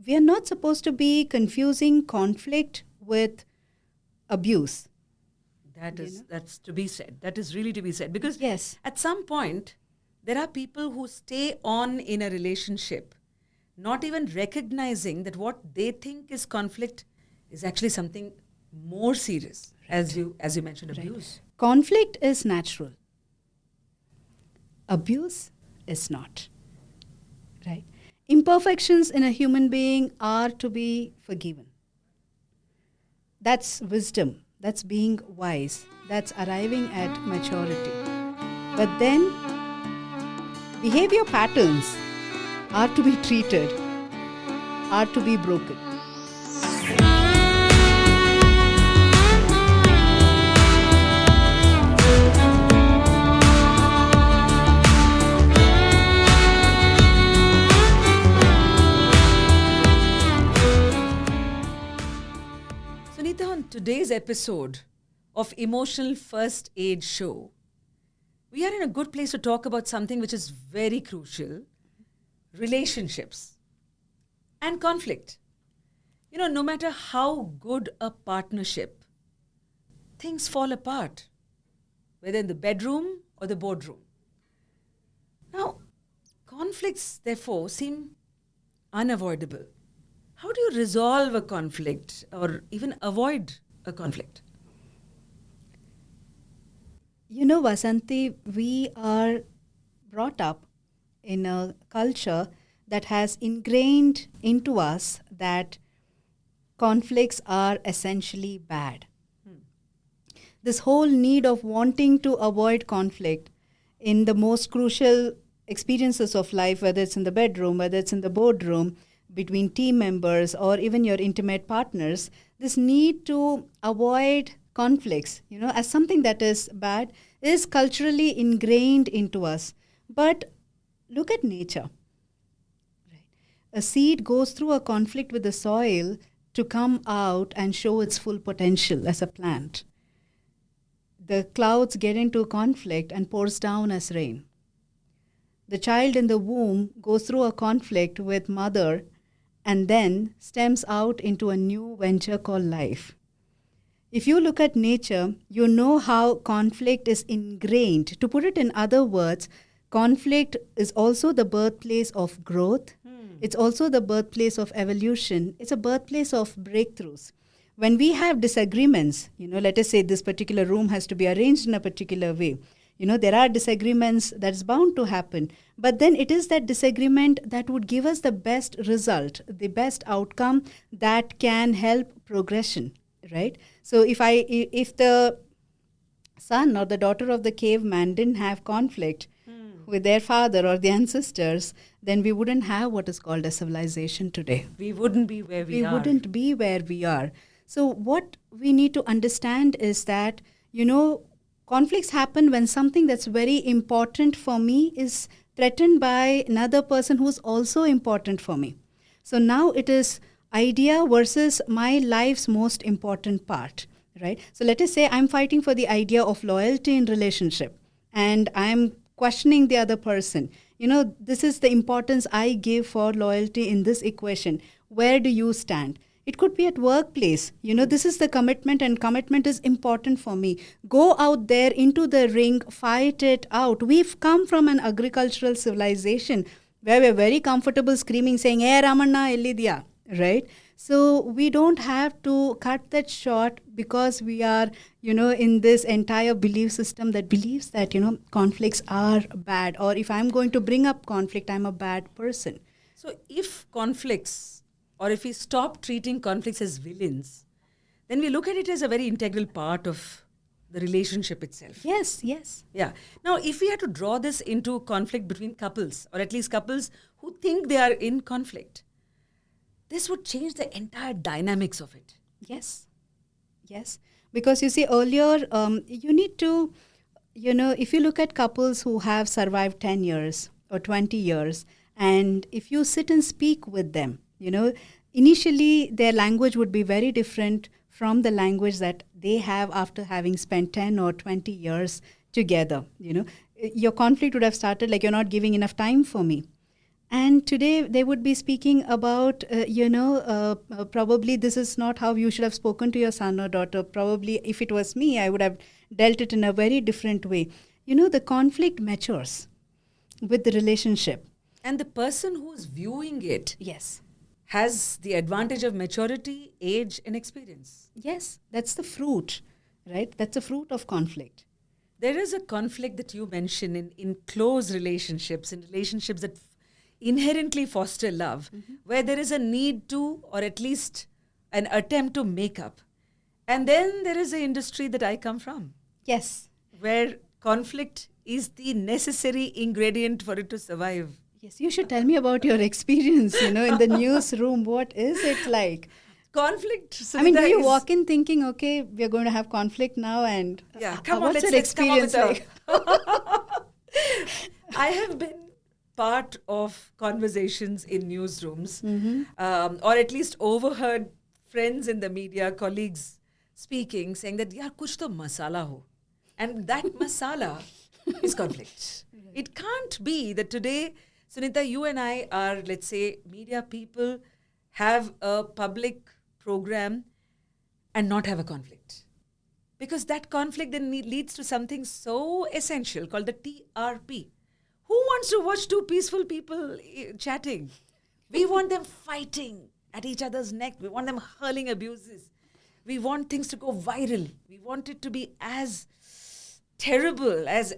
we are not supposed to be confusing conflict with abuse. That's to be said. That is really to be said. Because Yes. at some point, there are people who stay on in a relationship, not even recognizing that what they think is conflict is actually something more serious, as you mentioned, abuse. Conflict is natural. Abuse is not. Right? Imperfections in a human being are to be forgiven. That's wisdom. That's being wise. That's arriving at maturity. But then, behavior patterns are to be treated, are to be broken. Sunita, on today's episode of Emotional First Aid Show, we are in a good place to talk about something which is very crucial: relationships and conflict. No matter how good a partnership, things fall apart, whether in the bedroom or the boardroom. Now, conflicts, therefore, seem unavoidable. How do you resolve a conflict or even avoid a conflict? Vasanthi, we are brought up in a culture that has ingrained into us that conflicts are essentially bad. This whole need of wanting to avoid conflict in the most crucial experiences of life, whether it's in the bedroom, whether it's in the boardroom, between team members, or even your intimate partners, this need to avoid conflicts, as something that is bad, is culturally ingrained into us. But look at nature. Right? A seed goes through a conflict with the soil to come out and show its full potential as a plant. The clouds get into conflict and pours down as rain. The child in the womb goes through a conflict with mother and then stems out into a new venture called life. If you look at nature, you know how conflict is ingrained. To put it in other words, conflict is also the birthplace of growth. It's also the birthplace of evolution. It's a birthplace of breakthroughs. When we have disagreements, let us say this particular room has to be arranged in a particular way. There are disagreements that's bound to happen. But then it is that disagreement that would give us the best result, the best outcome that can help progression, right? So if the son or the daughter of the caveman didn't have conflict with their father or the ancestors, then we wouldn't have what is called a civilization today. We wouldn't be where we are. We wouldn't be where we are. So what we need to understand is that, conflicts happen when something that's very important for me is threatened by another person who's also important for me. So now it is idea versus my life's most important part, right? So let us say I'm fighting for the idea of loyalty in relationship and I'm questioning the other person. This is the importance I give for loyalty in this equation. Where do you stand? It could be at workplace. This is the commitment and commitment is important for me. Go out there into the ring, fight it out. We've come from an agricultural civilization where we're very comfortable screaming, saying, "Hey, Ramanna, Ellidia," right? So we don't have to cut that short because we are, in this entire belief system that believes that, conflicts are bad. Or if I'm going to bring up conflict, I'm a bad person. So if conflicts, or if we stop treating conflicts as villains, then we look at it as a very integral part of the relationship itself. Yes. Yeah. Now, if we had to draw this into conflict between couples, or at least couples who think they are in conflict, this would change the entire dynamics of it. Yes. Because you see, earlier, you need to, if you look at couples who have survived 10 years or 20 years, and if you sit and speak with them, initially their language would be very different from the language that they have after having spent 10 or 20 years together. Your conflict would have started like, "You're not giving enough time for me." And today they would be speaking about, probably this is not how you should have spoken to your son or daughter. Probably if it was me, I would have dealt it in a very different way. The conflict matures with the relationship. And the person who's viewing it Yes. has the advantage of maturity, age, and experience. Yes, that's the fruit, right? That's a fruit of conflict. There is a conflict that you mention in close relationships, in relationships that inherently foster love, where there is a need to, or at least an attempt to make up. And then there is an industry that I come from, Yes. where conflict is the necessary ingredient for it to survive. Yes, you should tell me about your experience, in the newsroom. What is it like? Conflict, I mean, do Sunita, you is- walk in thinking, okay, we're going to have conflict now, and Yeah, come on, what's let's, your let's come up with experience like? I have been part of conversations in newsrooms, or at least overheard friends in the media, colleagues speaking, saying that, "Yaar, kuch to masala ho," and that masala is conflict. It can't be that today, Sunita, you and I are, let's say, media people, have a public program and not have a conflict. Because that conflict then leads to something so essential called the TRP. Who wants to watch two peaceful people chatting? We want them fighting at each other's neck. We want them hurling abuses. We want things to go viral. We want it to be as terrible, as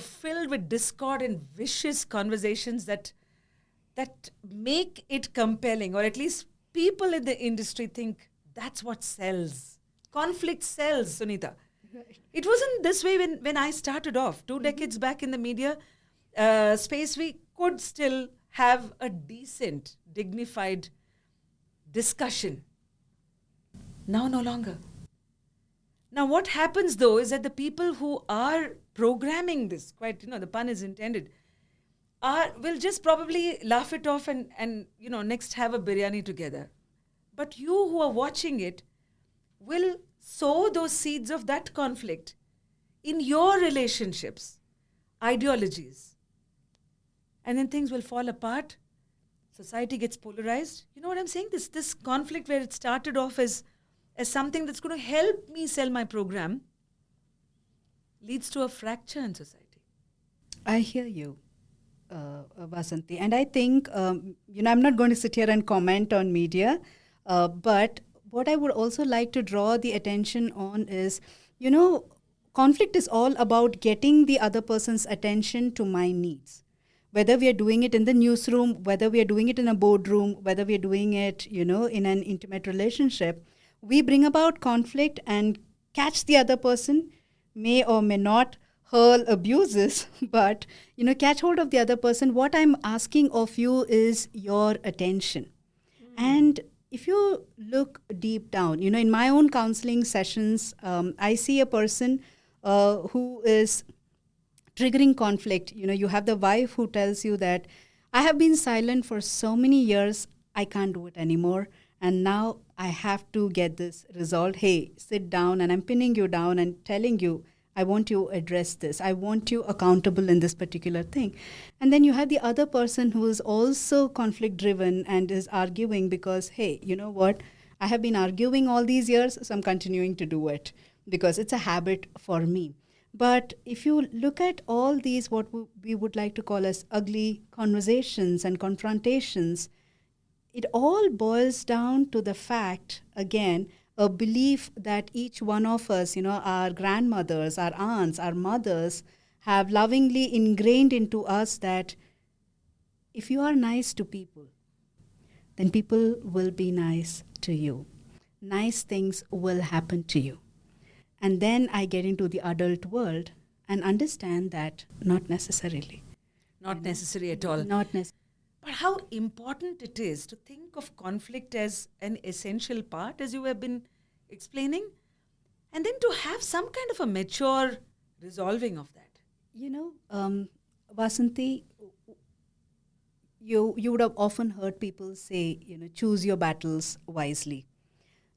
filled with discord and vicious conversations that make it compelling, or at least people in the industry think that's what sells. Conflict sells, Sunita. It wasn't this way when I started off. 2 decades back in the media space, we could still have a decent, dignified discussion. Now, no longer. Now, what happens though is that the people who are programming this, quite, the pun is intended, will just probably laugh it off and next have a biryani together. But you who are watching it will sow those seeds of that conflict in your relationships, ideologies. And then things will fall apart. Society gets polarized. You know what I'm saying? This conflict where it started off as something that's going to help me sell my program leads to a fracture in society. I hear you, Vasanthi. And I think, I'm not going to sit here and comment on media, but what I would also like to draw the attention on is, conflict is all about getting the other person's attention to my needs. Whether we are doing it in the newsroom, whether we are doing it in a boardroom, whether we are doing it, in an intimate relationship, we bring about conflict and catch the other person, may or may not hurl abuses, but, catch hold of the other person. What I'm asking of you is your attention. And if you look deep down, in my own counseling sessions, I see a person who is triggering conflict. You have the wife who tells you that I have been silent for so many years, I can't do it anymore. And now I have to get this resolved. Hey, sit down, and I'm pinning you down and telling you, I want you to address this. I want you accountable in this particular thing. And then you have the other person who is also conflict driven and is arguing because, hey, you know what? I have been arguing all these years, so I'm continuing to do it because it's a habit for me. But if you look at all these, what we would like to call as ugly conversations and confrontations, it all boils down to the fact, again, a belief that each one of us, our grandmothers, our aunts, our mothers, have lovingly ingrained into us that if you are nice to people, then people will be nice to you. Nice things will happen to you. And then I get into the adult world and understand that not necessarily. Not necessary at all. Not necessarily. But how important it is to think of conflict as an essential part, as you have been explaining, and then to have some kind of a mature resolving of that. Vasanthi, you would have often heard people say, choose your battles wisely.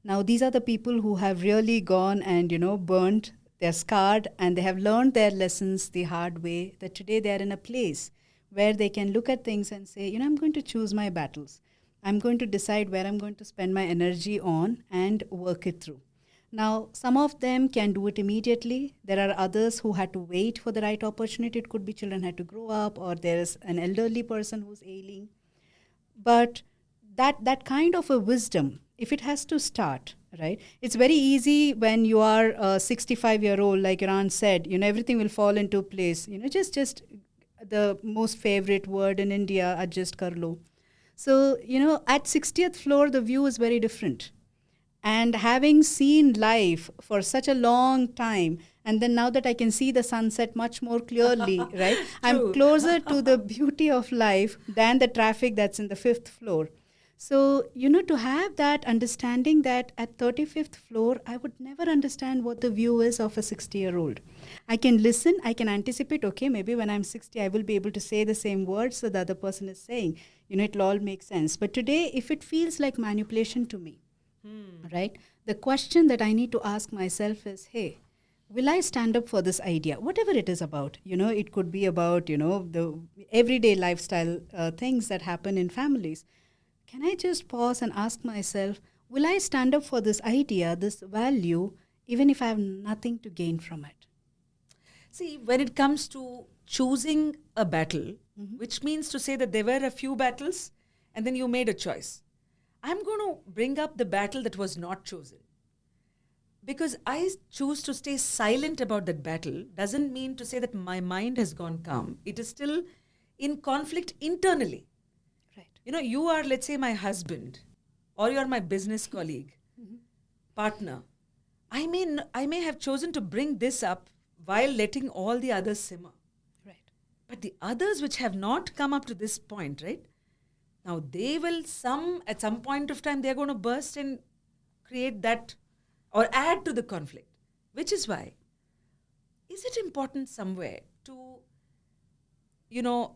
Now, these are the people who have really gone and, burnt, they're scarred, and they have learned their lessons the hard way, that today they are in a place where they can look at things and say, I'm going to choose my battles. I'm going to decide where I'm going to spend my energy on and work it through. Now, some of them can do it immediately. There are others who had to wait for the right opportunity. It could be children had to grow up, or there's an elderly person who's ailing. But that kind of a wisdom, if it has to start, right? It's very easy when you are a 65-year-old, like your aunt said, everything will fall into place. Just the most favorite word in India, adjust kar lo. So, at 60th floor, the view is very different. And having seen life for such a long time, and then now that I can see the sunset much more clearly, right? I'm closer to the beauty of life than the traffic that's in the 5th floor. So, to have that understanding that at 35th floor, I would never understand what the view is of a 60-year-old. I can listen, I can anticipate, okay, maybe when I'm 60, I will be able to say the same words that the other person is saying. It'll all make sense. But today, if it feels like manipulation to me, right? The question that I need to ask myself is, hey, will I stand up for this idea? Whatever it is about, it could be about, the everyday lifestyle things that happen in families. Can I just pause and ask myself, will I stand up for this idea, this value, even if I have nothing to gain from it? See, when it comes to choosing a battle, which means to say that there were a few battles and then you made a choice. I'm going to bring up the battle that was not chosen. Because I choose to stay silent about that battle doesn't mean to say that my mind has gone calm. It is still in conflict internally. Right. You are, let's say, my husband, or you're my business colleague, partner. I may have chosen to bring this up while letting all the others simmer. Right. But the others which have not come up to this point, right? Now, they will at some point of time, they're going to burst and create that or add to the conflict. Which is why, is it important somewhere to,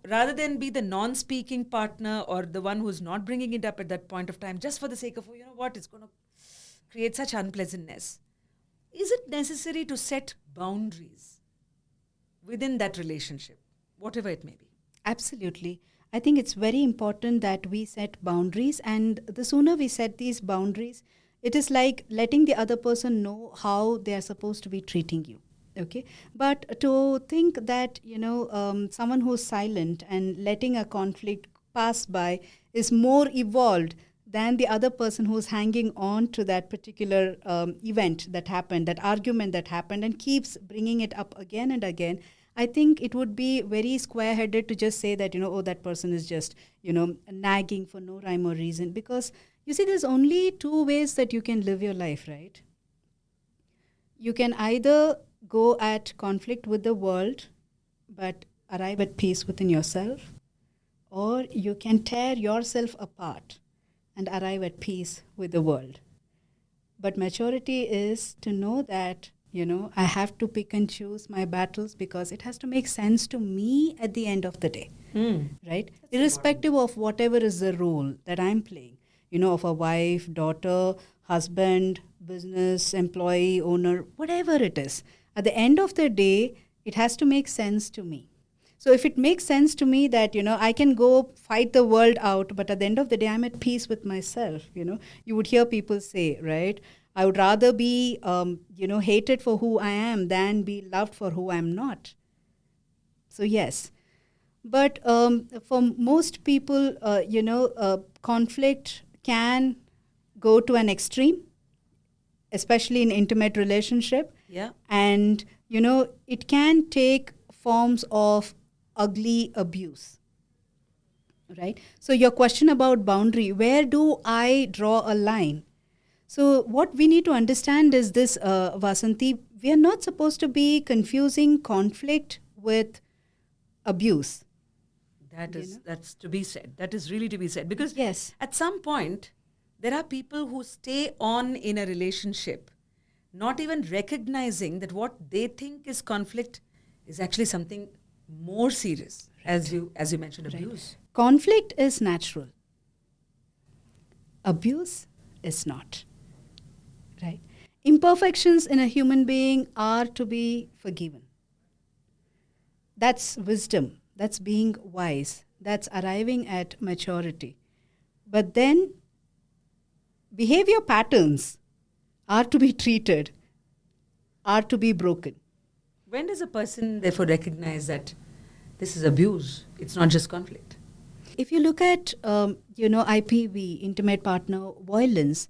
rather than be the non-speaking partner or the one who's not bringing it up at that point of time, just for the sake of, it's going to create such unpleasantness. Is it necessary to set boundaries within that relationship, whatever it may be? Absolutely. I think it's very important that we set boundaries, and the sooner we set these boundaries, it is like letting the other person know how they are supposed to be treating you. Okay, but to think that someone who's silent and letting a conflict pass by is more evolved than the other person who's hanging on to that particular event that happened, that argument that happened, and keeps bringing it up again and again. I think it would be very square-headed to just say that, that person is just, nagging for no rhyme or reason. Because, you see, there's only two ways that you can live your life, right? You can either go at conflict with the world, but arrive at peace within yourself, or you can tear yourself apart and arrive at peace with the world. But maturity is to know that, I have to pick and choose my battles because it has to make sense to me at the end of the day, right? That's Irrespective important. of whatever is the role that I'm playing, of a wife, daughter, husband, business, employee, owner, whatever it is. At the end of the day, it has to make sense to me. So if it makes sense to me that, I can go fight the world out, but at the end of the day, I'm at peace with myself, You would hear people say, right? I would rather be, hated for who I am than be loved for who I'm not. So yes. But for most people, conflict can go to an extreme, especially in intimate relationship. Yeah. And, it can take forms of ugly abuse, right? So your question about boundary, where do I draw a line? So what we need to understand is this, Vasanthi, we are not supposed to be confusing conflict with abuse. That's to be said. That is really to be said. Because yes, at some point, there are people who stay on in a relationship, not even recognizing that what they think is conflict is actually something more serious, right. as you mentioned, abuse. Right. Conflict is natural. Abuse is not. Right? Imperfections in a human being are to be forgiven. That's wisdom That's being wise. That's arriving at maturity. But then behavior patterns are to be treated, are to be broken. When does a person therefore recognize that this is abuse? It's not just conflict. If you look at, IPV, intimate partner violence,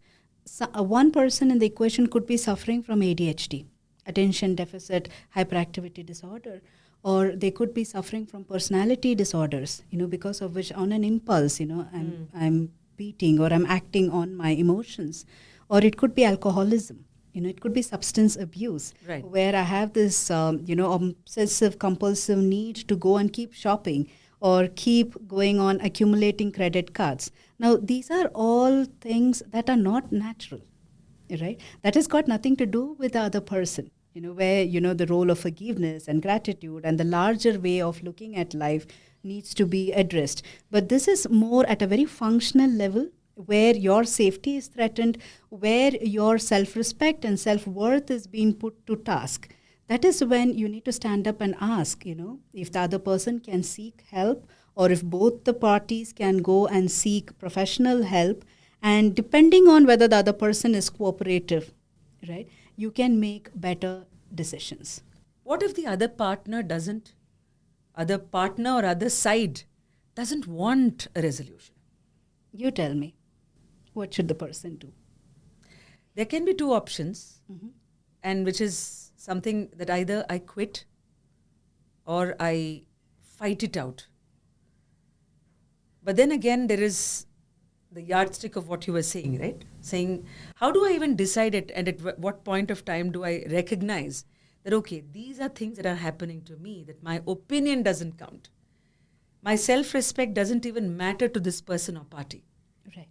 one person in the equation could be suffering from ADHD, attention deficit hyperactivity disorder, or they could be suffering from personality disorders, because of which on an impulse, I'm beating or I'm acting on my emotions. Or it could be alcoholism. It could be substance abuse, Right. where I have this, obsessive compulsive need to go and keep shopping or keep going on accumulating credit cards. Now, these are all things that are not natural, right? That has got nothing to do with the other person, where, the role of forgiveness and gratitude and the larger way of looking at life needs to be addressed. But this is more at a very functional level, where your safety is threatened, where your self-respect and self-worth is being put to task. That is when you need to stand up and ask, if the other person can seek help, or if both the parties can go and seek professional help. And depending on whether the other person is cooperative, right, you can make better decisions. What if the other partner or other side doesn't want a resolution? You tell me, what should the person do? There can be two options, and which is something that either I quit or I fight it out. But then again, there is the yardstick of what you were saying, right? Saying, how do I even decide it, and at what point of time do I recognize that, okay, these are things that are happening to me, that my opinion doesn't count. My self-respect doesn't even matter to this person or party. Right.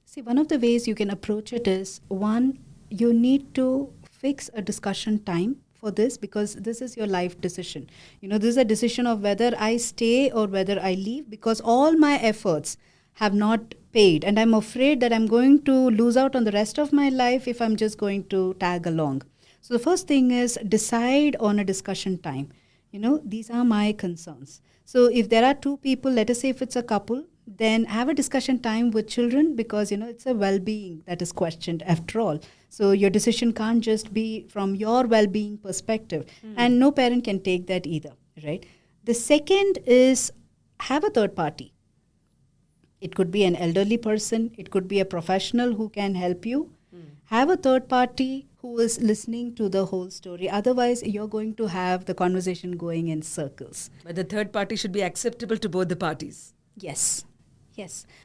See, one of the ways you can approach it is, one, you need to fix a discussion time for this, because this is your life decision. This is a decision of whether I stay or whether I leave, because all my efforts have not paid, and I'm afraid that I'm going to lose out on the rest of my life if I'm just going to tag along. So the first thing is, decide on a discussion time. These are my concerns. So if there are two people, let us say if it's a couple, then have a discussion time with children, because it's a well-being that is questioned after all. So your decision can't just be from your well-being perspective, and no parent can take that either, right? The second is, have a third party. It could be an elderly person, it could be a professional who can help you. Have a third party who is listening to the whole story. Otherwise, you're going to have the conversation going in circles. But the third party should be acceptable to both the parties. Yes.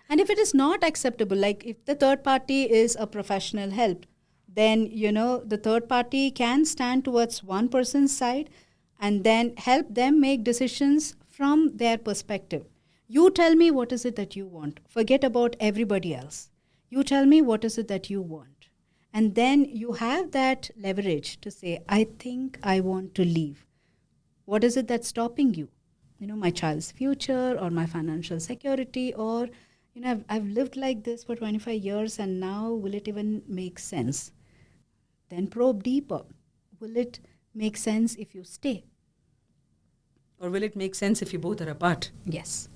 And if it is not acceptable, like if the third party is a professional help, then, the third party can stand towards one person's side and then help them make decisions from their perspective. You tell me what is it that you want. Forget about everybody else. You tell me what is it that you want. And then you have that leverage to say, I think I want to leave. What is it that's stopping you? My child's future, or my financial security, or, I've lived like this for 25 years and now will it even make sense? Then probe deeper. Will it make sense if you stay? Or will it make sense if you both are apart? Yes.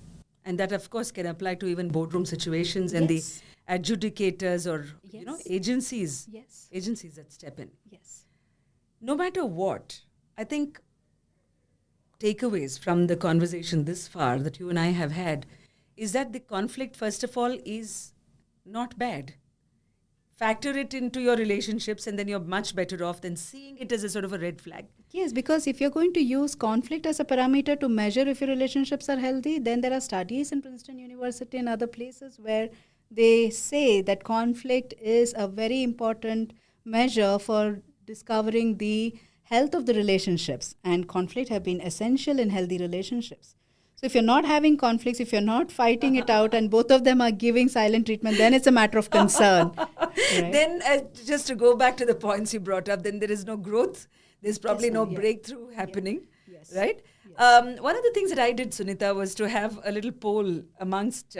And that, of course, can apply to even boardroom situations and the adjudicators or, agencies. Yes. Agencies that step in. Yes. No matter what, I think takeaways from the conversation this far that you and I have had is that the conflict, first of all, is not bad. Factor it into your relationships and then you're much better off than seeing it as a sort of a red flag. Yes, because if you're going to use conflict as a parameter to measure if your relationships are healthy, then there are studies in Princeton University and other places where they say that conflict is a very important measure for discovering the health of the relationships, and conflict have been essential in healthy relationships. So if you're not having conflicts, if you're not fighting it out and both of them are giving silent treatment, then it's a matter of concern. Right? Then just to go back to the points you brought up, then there is no growth. There's probably no breakthrough happening, right? Yes. One of the things that I did, Sunita, was to have a little poll amongst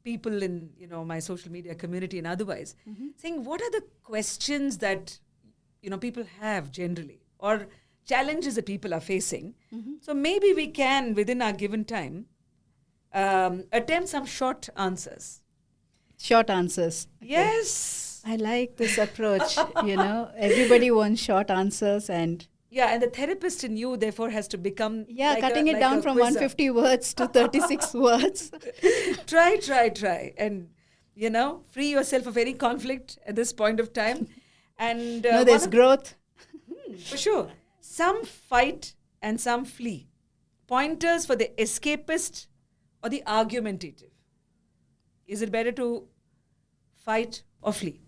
people in my social media community and otherwise, saying what are the questions that people have generally, or challenges that people are facing. So maybe we can, within our given time, attempt some short answers. Short answers. Okay. Yes. I like this approach. Everybody wants short answers and Yeah, and the therapist in you, therefore, has to become cutting it down from quizzer. 150 words to 36 words. Try. And, free yourself of any conflict at this point of time. And No, there's growth. For sure. Some fight and some flee. Pointers for the escapist or the argumentative. Is it better to fight or flee?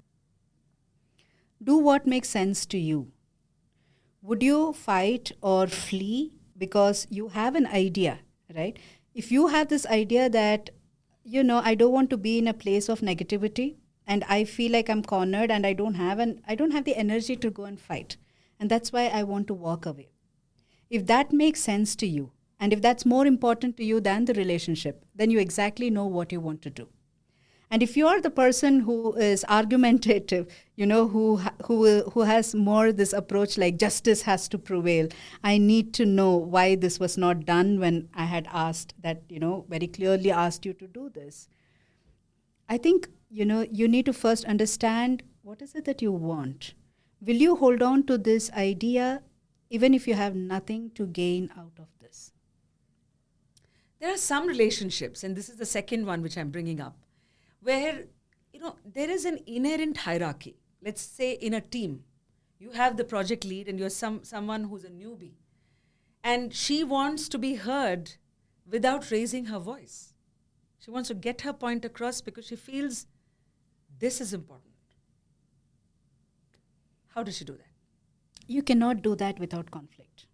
Do what makes sense to you. Would you fight or flee because you have an idea, right? If you have this idea that, I don't want to be in a place of negativity and I feel like I'm cornered and I don't have the energy to go and fight. And that's why I want to walk away. If that makes sense to you, and if that's more important to you than the relationship, then you exactly know what you want to do. And if you are the person who is argumentative, who has more this approach like justice has to prevail, I need to know why this was not done when I had asked that, very clearly asked you to do this. I think, you need to first understand what is it that you want. Will you hold on to this idea even if you have nothing to gain out of this? There are some relationships, and this is the second one which I'm bringing up, where, there is an inherent hierarchy. Let's say in a team, you have the project lead and you're someone who's a newbie. And she wants to be heard without raising her voice. She wants to get her point across because she feels this is important. How does she do that? You cannot do that without conflict.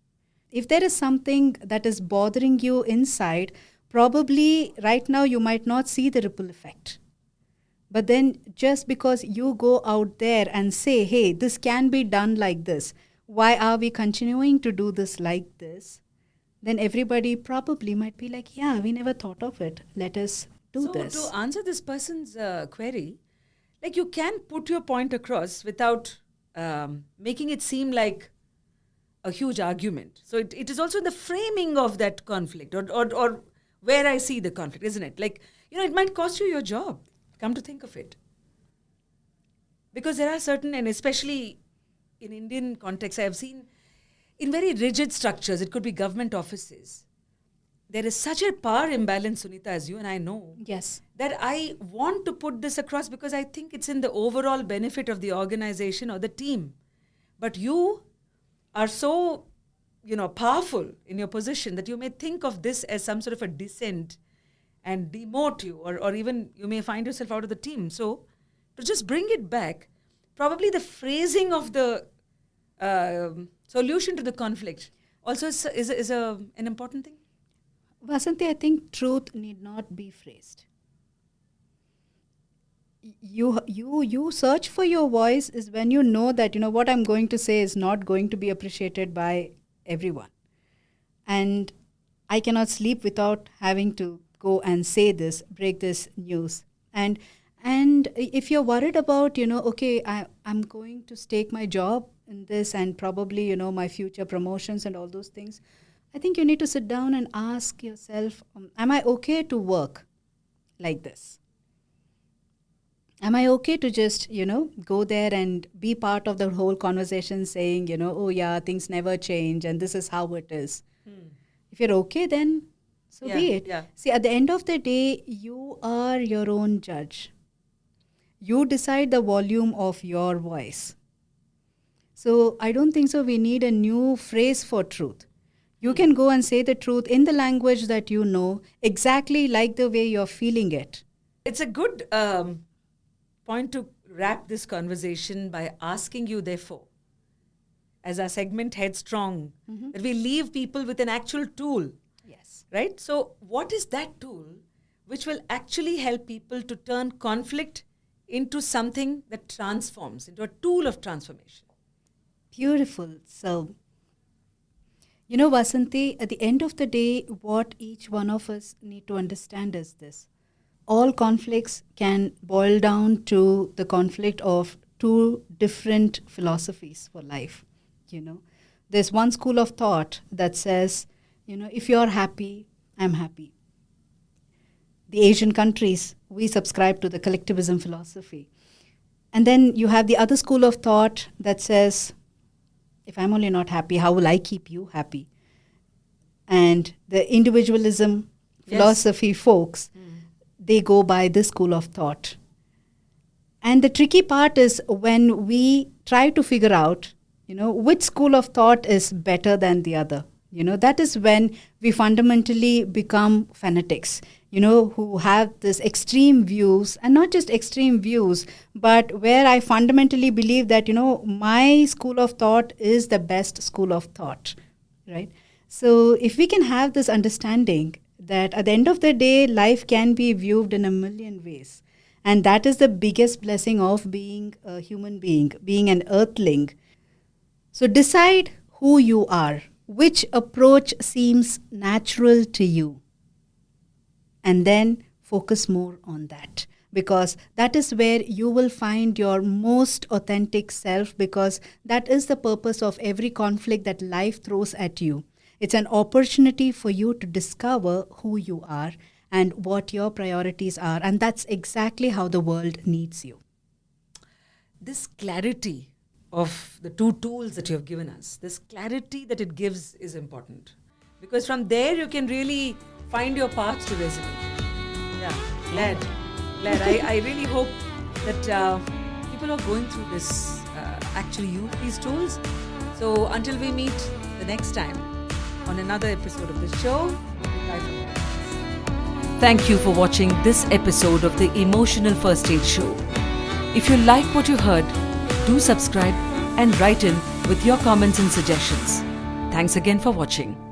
If there is something that is bothering you inside, probably right now you might not see the ripple effect. But then just because you go out there and say, hey, this can be done like this, why are we continuing to do this like this? Then everybody probably might be like, yeah, we never thought of it. Let us do this. So to answer this person's query, like you can put your point across without making it seem like a huge argument. So it is also the framing of that conflict or where I see the conflict, isn't it? Like, it might cost you your job. Come to think of it. Because there are certain, and especially in Indian context, I have seen in very rigid structures, it could be government offices, there is such a power imbalance, Sunita, as you and I know. Yes. That I want to put this across because I think it's in the overall benefit of the organization or the team. But you are so, powerful in your position that you may think of this as some sort of a dissent and demote you, or even you may find yourself out of the team. So to just bring it back, probably the phrasing of the solution to the conflict also is an important thing. Vasanthi, I think truth need not be phrased. You search for your voice is when you know that, what I'm going to say is not going to be appreciated by everyone. And I cannot sleep without having to go and say this, break this news. And if you're worried about, okay, I'm going to stake my job in this and probably, my future promotions and all those things, I think you need to sit down and ask yourself, am I okay to work like this? Am I okay to just, go there and be part of the whole conversation saying, oh yeah, things never change and this is how it is. If you're okay, then so be it. Yeah. See, at the end of the day, you are your own judge. You decide the volume of your voice. So I don't think so we need a new phrase for truth. You can go and say the truth in the language that you know, exactly like the way you're feeling it. It's a good point to wrap this conversation by asking you, therefore, as our segment Headstrong, that we leave people with an actual tool. Yes. Right? So what is that tool which will actually help people to turn conflict into something that transforms, into a tool of transformation? Beautiful. So, Vasanthi, at the end of the day, what each one of us need to understand is this. All conflicts can boil down to the conflict of two different philosophies for life. There's one school of thought that says, if you're happy, I'm happy. The Asian countries, we subscribe to the collectivism philosophy. And then you have the other school of thought that says, if I'm only not happy, how will I keep you happy? And the individualism philosophy folks, they go by this school of thought. And the tricky part is when we try to figure out, which school of thought is better than the other. That is when we fundamentally become fanatics, who have this extreme views, and not just extreme views, but where I fundamentally believe that, my school of thought is the best school of thought, right? So if we can have this understanding that at the end of the day, life can be viewed in a million ways. And that is the biggest blessing of being a human being, being an earthling. So decide who you are, which approach seems natural to you, and then focus more on that, because that is where you will find your most authentic self, because that is the purpose of every conflict that life throws at you. It's an opportunity for you to discover who you are and what your priorities are, and that's exactly how the world needs you. This clarity of the two tools that you have given us, this clarity that it gives is important. Because from there you can really find your path to resonate. Yeah, glad. I really hope that people are going through this actually use these tools. So until we meet the next time on another episode of this show, bye from here. Thank you for watching this episode of the Emotional First Aid Show. If you like what you heard, do subscribe and write in with your comments and suggestions. Thanks again for watching.